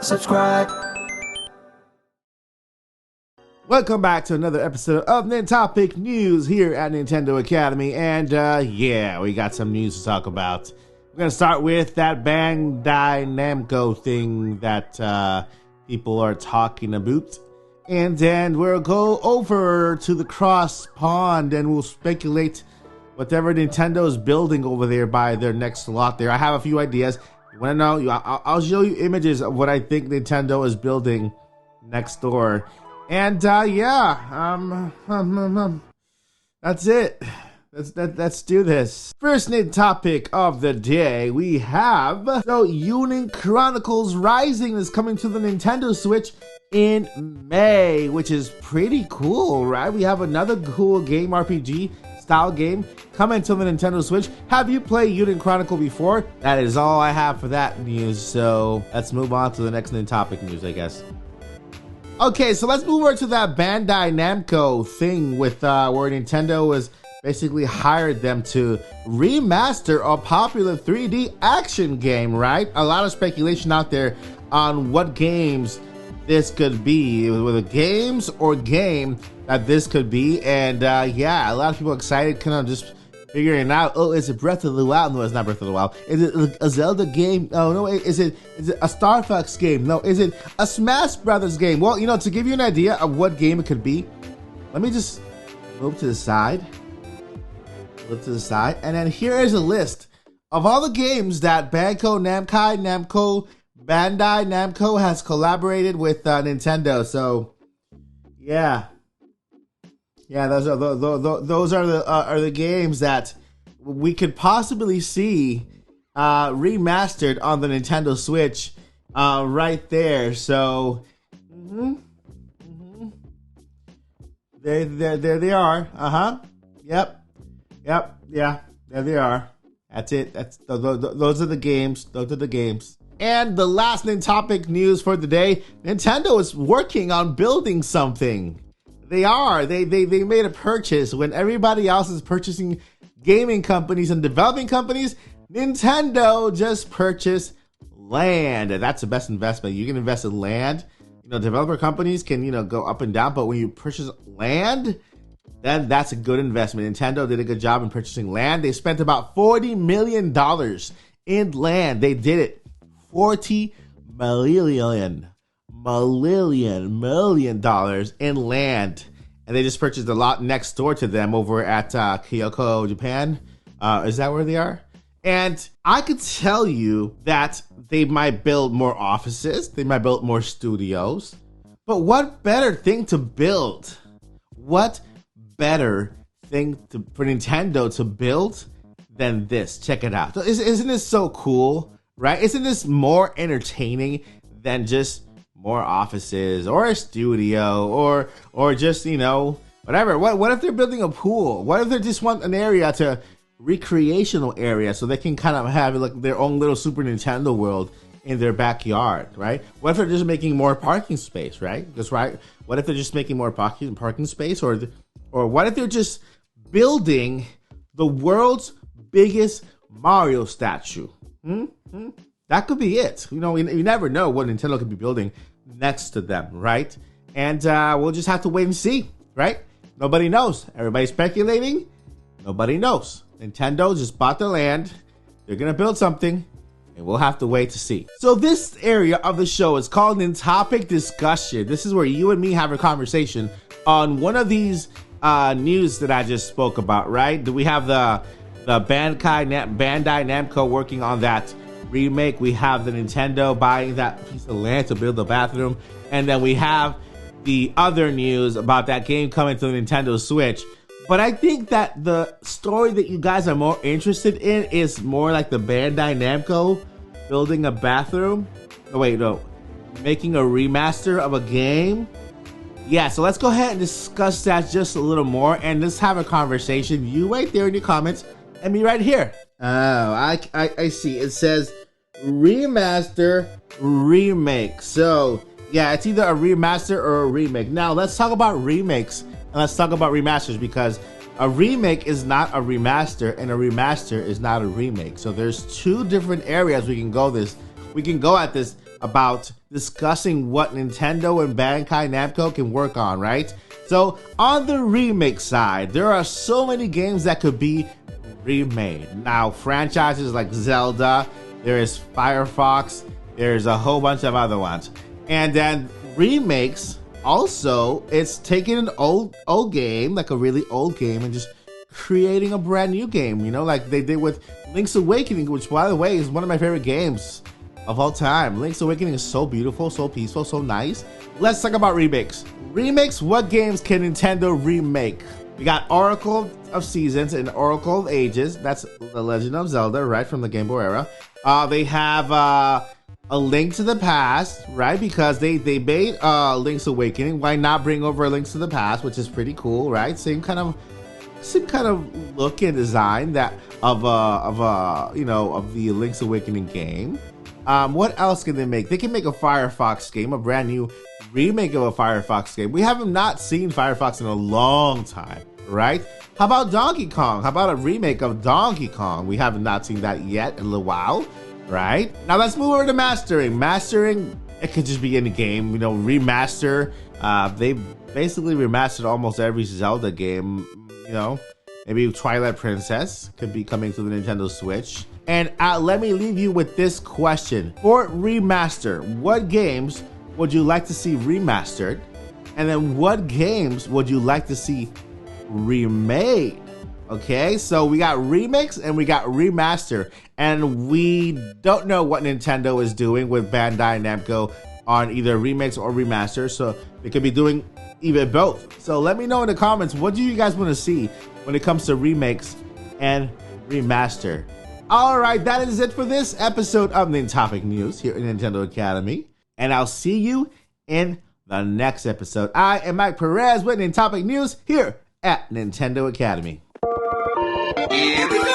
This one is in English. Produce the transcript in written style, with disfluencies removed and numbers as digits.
subscribe. Welcome back to another episode of NESaCademy News here at Nintendo Academy, and yeah, we got some news to talk about. We're gonna start with that Bandai Namco thing that people are talking about, and then we'll go over to the cross pond and we'll speculate whatever Nintendo is building over there by their next lot there. I have a few ideas. You want to know? I'll show you images of what I think Nintendo is building next door. And yeah, that's it. Let's do this. First topic of the day, we have Union Chronicles Rising is coming to the Nintendo Switch in May, which is pretty cool, right? We have another cool game, RPG style game, coming to the Nintendo Switch. Have you played Union Chronicle before? That is all I have for that news. So let's move on to the next topic news, I guess. Okay, so let's move over to that Bandai Namco thing with where Nintendo was basically hired them to remaster a popular 3D action game, right? A lot of speculation out there on what games this could be, whether games or game that this could be. And yeah, a lot of people excited, kind of just figuring out, oh, is it Breath of the Wild? No, it's not Breath of the Wild. Is it a Zelda game? Oh, no, is it a Star Fox game? No, is it a Smash Brothers game? Well, you know, to give you an idea of what game it could be, let me just move to the side. Look to the side. And then here is a list of all the games that Bandai Namco has collaborated with Nintendo. So, yeah. Yeah, those are the games that we could possibly see remastered on the Nintendo Switch right there. So, there they are. Yep. Yeah. There they are. That's it. Those are the games. Those are the games. And the last topic news for the day: Nintendo is working on building something. They are. They made a purchase when everybody else is purchasing gaming companies and developing companies. Nintendo just purchased land. And that's the best investment. You can invest in land. You know, developer companies can, you know, go up and down, but when you purchase land, then that's a good investment. Nintendo did a good job in purchasing land. They spent about $40 million in land. They did it. $40 million in land, and they just purchased a lot next door to them over at Kyoto, Japan. Is that where they are? And I could tell you that they might build more offices, they might build more studios, but what better thing to build? What better thing for Nintendo to build than this? Check it out. Isn't this so cool, right? Isn't this more entertaining than just more offices or a studio or just, you know, whatever? What if they're building a pool? What if they just want an area to recreational area so they can kind of have like their own little Super Nintendo world in their backyard, right? What if they're just making more parking space, right? That's right. What if they're just making more parking space, or what if they're just building the world's biggest Mario statue? That could be it. You know, you never know what Nintendo could be building next to them, right? And we'll just have to wait and see, right? Nobody knows. Everybody's speculating. Nobody knows. Nintendo just bought the land. They're going to build something, and we'll have to wait to see. So this area of the show is called Topic Discussion. This is where you and me have a conversation on one of these news that I just spoke about, right? We have the Bandai Namco working on that remake. We have the Nintendo buying that piece of land to build the bathroom, and then we have the other news about that game coming to the Nintendo Switch. But I think that the story that you guys are more interested in is more like the Bandai Namco building a bathroom. Oh wait, no, making a remaster of a game. Yeah, so let's go ahead and discuss that just a little more, and let's have a conversation. You right there in your comments, and me right here. Oh, I see. It says remaster, remake. So yeah, it's either a remaster or a remake. Now let's talk about remakes and let's talk about remasters, because a remake is not a remaster and a remaster is not a remake. So there's two different areas we can go at this about discussing what Nintendo and Bandai Namco can work on, right? So on the remake side, there are so many games that could be remade. Now, franchises like Zelda, there is Firefox, there's a whole bunch of other ones. And then remakes, also, it's taking an old game, like a really old game, and just creating a brand new game, you know, like they did with Link's Awakening, which, by the way, is one of my favorite games of all time. Link's Awakening is so beautiful, so peaceful, so nice. Let's talk about remakes. Remakes, what games can Nintendo remake? We got Oracle of Seasons and Oracle of Ages. That's The Legend of Zelda, right, from the Game Boy era. They have A Link to the Past, right, because they made Link's Awakening. Why not bring over Links to the Past, which is pretty cool, right? Same kind of look and design that of the Link's Awakening game. What else can they make? They can make a Firefox game, a brand new remake of a Firefox game. We have not seen Firefox in a long time, right? How about Donkey Kong? How about a remake of Donkey Kong? We have not seen that yet in a little while, right? Now let's move over to mastering. Mastering, it could just be any game, you know, remaster. They basically remastered almost every Zelda game, you know. Maybe Twilight Princess could be coming to the Nintendo Switch. And let me leave you with this question. For remaster, what games would you like to see remastered? And then what games would you like to see remade? Okay, so we got remakes and we got remaster. And we don't know what Nintendo is doing with Bandai Namco on either remakes or remasters. So they could be doing even both. So let me know in the comments, what do you guys want to see when it comes to remakes and remaster? All right, that is it for this episode of NinTopic News here in Nintendo Academy. And I'll see you in the next episode. I am Mike Perez with NinTopic News here at Nintendo Academy. Yeah.